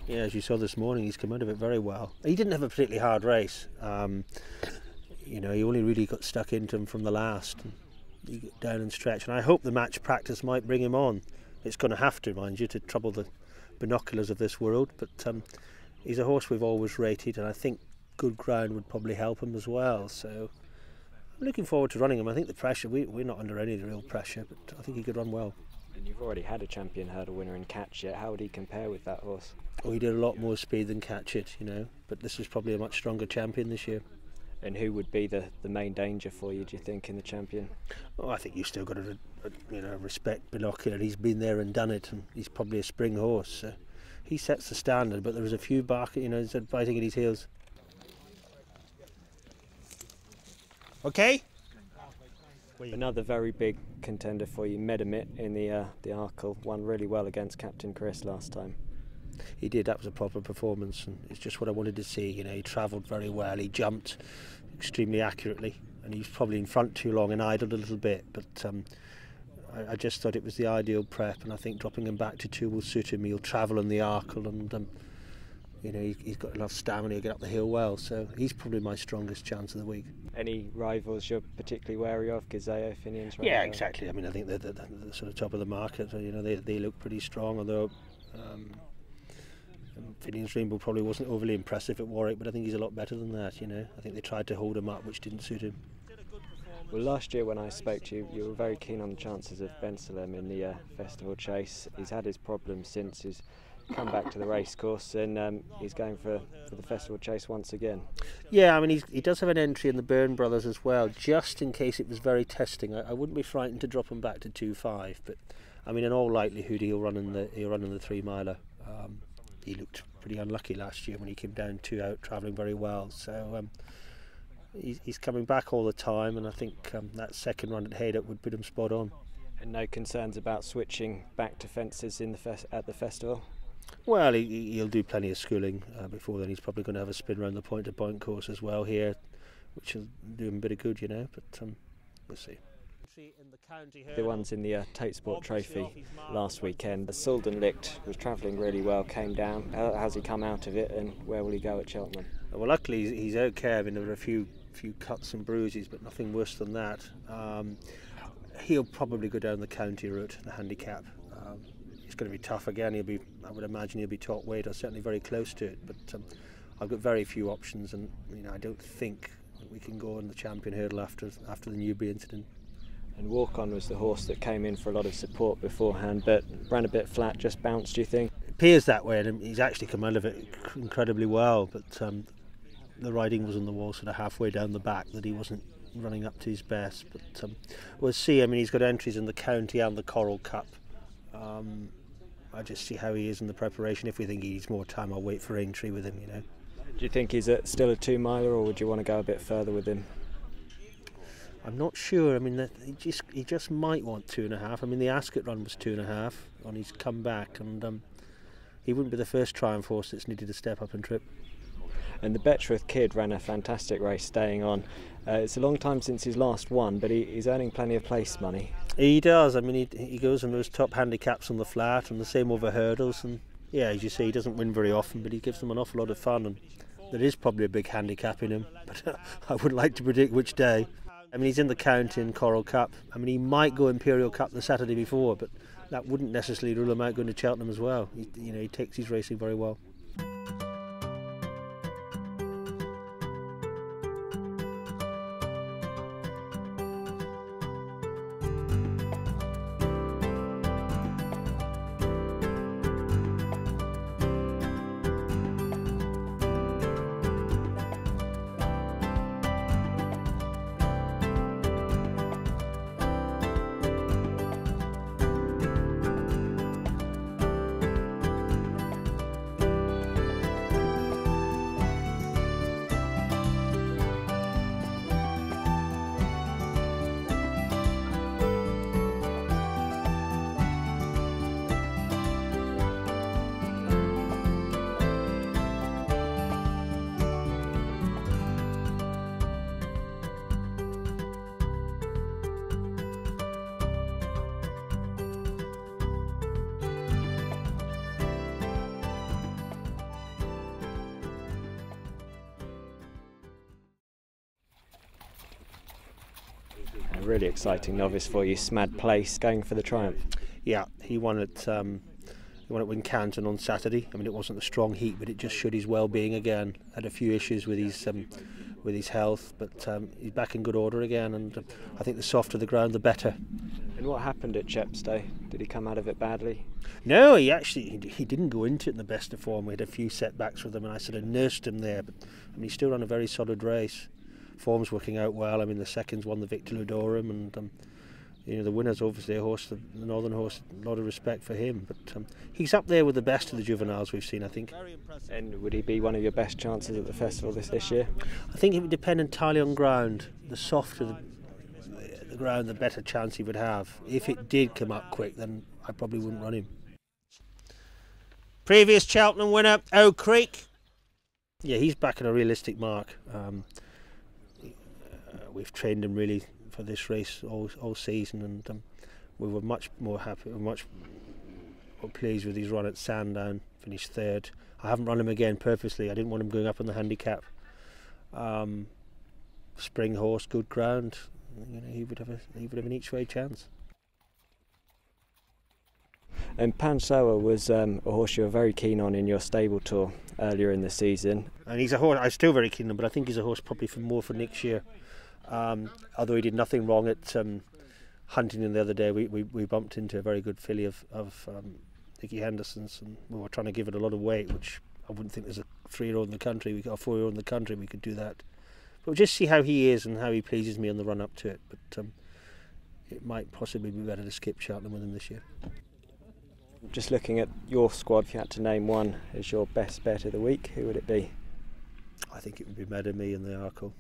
Yeah, as you saw this morning, he's come out of it very well. He didn't have a particularly hard race. You know, he only really got stuck into him from the last. He got down and stretched, and I hope the match practice might bring him on. It's going to have to, mind you, to trouble the binoculars of this world, but he's a horse we've always rated, and I think good ground would probably help him as well. So I'm looking forward to running him. I think the pressure, we're not under any real pressure, but I think he could run well. And you've already had a champion hurdle winner in Catch It. How would he compare with that horse? Oh, he did a lot more speed than Catch It, you know, but this is probably a much stronger champion this year. And who would be the main danger for you, do you think, in the champion? Oh, I think you've still got to respect Binocular. He's been there and done it, and he's probably a spring horse. So he sets the standard, but there was a few biting at his heels. Okay. Another very big contender for you, Medamit in the Arkle, won really well against Captain Chris last time. He did. That was a proper performance, and it's just what I wanted to see. You know, he travelled very well. He jumped extremely accurately, and he was probably in front too long and idled a little bit. But I just thought it was the ideal prep, and I think dropping him back to 2 will suit him. He'll travel in the Arkle, and you know, he's got enough stamina to get up the hill well. So he's probably my strongest chance of the week. Any rivals you're particularly wary of? Gazeo, Finian's? Yeah, exactly. I mean, I think they're the sort of top of the market. You know, they look pretty strong, although. Finian's Rainbow probably wasn't overly impressive at Warwick, but I think he's a lot better than that, you know. I think they tried to hold him up, which didn't suit him. Well, last year when I spoke to you, you were very keen on the chances of Bensalem in the Festival Chase. He's had his problems since he's come back to the racecourse, and he's going for the Festival Chase once again. Yeah, I mean, he does have an entry in the Byrne Brothers as well, just in case it was very testing. I wouldn't be frightened to drop him back to 2.5, but I mean, in all likelihood, he'll run in the 3 miler. He looked pretty unlucky last year when he came down 2 out, travelling very well. So he's coming back all the time, and I think that second run at Haydock would put him spot on. And no concerns about switching back to fences in at the festival? Well, he'll do plenty of schooling before then. He's probably going to have a spin around the point-to-point course as well here, which will do him a bit of good, you know, but we'll see. The ones in the Tate Sport Trophy last weekend. Suldan Licht was travelling really well, came down. How's he come out of it, and where will he go at Cheltenham? Well, luckily he's okay. I mean, there were a few cuts and bruises, but nothing worse than that. He'll probably go down the county route, the handicap. It's going to be tough again. I would imagine he'll be top weight, or certainly very close to it. But I've got very few options, and you know, I don't think that we can go on the champion hurdle after the Newbury incident. And Walk On was the horse that came in for a lot of support beforehand, but ran a bit flat, just bounced, do you think? It appears that way, and he's actually come out of it incredibly well, but the riding was on the wall sort of halfway down the back that he wasn't running up to his best. But we'll see. I mean, he's got entries in the county and the Coral Cup. I'll just see how he is in the preparation. If we think he needs more time, I'll wait for Aintree with him, you know. Do you think he's still a 2 miler, or would you want to go a bit further with him? I'm not sure. I mean, he just might want 2.5. I mean, the Ascot run was 2.5 on his comeback, and he wouldn't be the first Triumph horse that's needed to step up and trip. And the Betchworth Kid ran a fantastic race, staying on. It's a long time since he's last won, but he's earning plenty of place money. He does. I mean, he goes on those top handicaps on the flat and the same over hurdles, and yeah, as you say, he doesn't win very often, but he gives them an awful lot of fun, and there is probably a big handicap in him, but I wouldn't like to predict which day. I mean, he's in the county and Coral Cup. I mean, he might go Imperial Cup the Saturday before, but that wouldn't necessarily rule him out going to Cheltenham as well. He takes his racing very well. really exciting novice for you, Smad Place, going for the triumph. Yeah, he won at Wincanton on Saturday. I mean, it wasn't a strong heat, but it just showed his well-being again. Had a few issues with his health, but he's back in good order again. And I think the softer the ground, the better. And what happened at Chepstow? Did he come out of it badly? No, he didn't go into it in the best of form. We had a few setbacks with him, and I sort of nursed him there. But I mean, he still ran a very solid race. Form's working out well. I mean, the seconds won the Victor Ludorum, and the winner's obviously a horse, the Northern Horse. A lot of respect for him, but he's up there with the best of the juveniles we've seen, I think. And would he be one of your best chances at the festival this year? I think it would depend entirely on ground. The softer the ground, the better chance he would have. If it did come up quick, then I probably wouldn't run him. Previous Cheltenham winner, Oak Creek. Yeah, he's back in a realistic mark. We've trained him really for this race all season, and we were much more happy, much more pleased with his run at Sandown. Finished third. I haven't run him again purposely. I didn't want him going up on the handicap. Spring horse, good ground. He would have an each way chance. And Pansoa was a horse you were very keen on in your stable tour earlier in the season. And he's a horse I'm still very keen on, but I think he's a horse probably for next year. Although he did nothing wrong at Huntingdon the other day, we bumped into a very good filly of Nicky Henderson's, and we were trying to give it a lot of weight, which I wouldn't think there's a 3-year-old in the country, or a 4-year-old in the country we could do that. But we'll just see how he is and how he pleases me on the run up to it. But it might possibly be better to skip Cheltenham with him this year. Just looking at your squad, if you had to name one as your best bet of the week, who would it be? I think it would be Meadow Me and the Arkle.